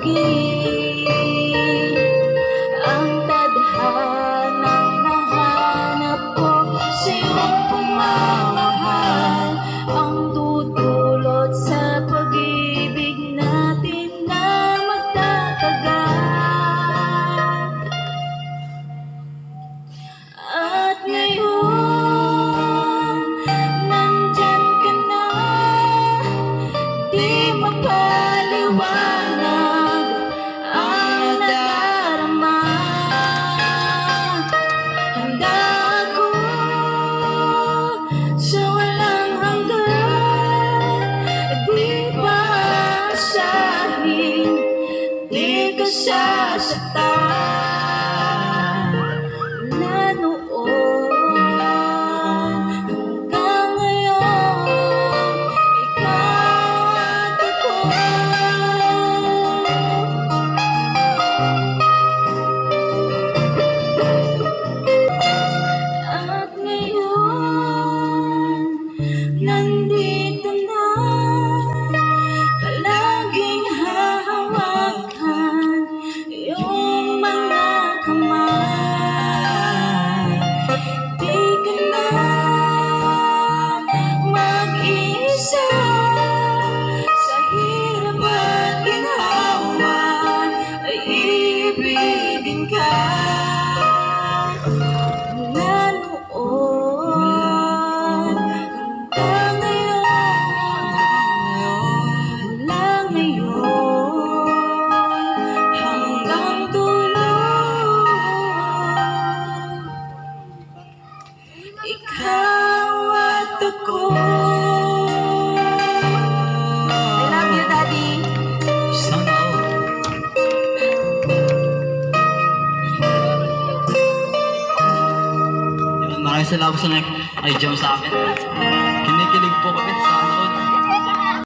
pag-ibig. Ang tadhanang nahanap ko sa iyong pagmamahal, ang tutulot sa pag-ibig natin na magtatagal. At ngayon, nandyan ka na, di mapaliwanag ang nadarama. Handa ako sa walang hanggan, di ba asahin, di ka sasaktan. Mula noon hanggang ngayon, ikaw at ako. At ngayon, nandito na, palaging hahawakan iyong mga kamay. Di ka na mag-iisa sa hirap at ginhawa, ay ibigin ka. Mula noon hanggang ngayon, mula ngayon hanggang dulo, ikaw at ako. I love you, Daddy. Sana all. Yun, maraming salamat sa nag-i-jam sa akin. Kinikilig po kami sa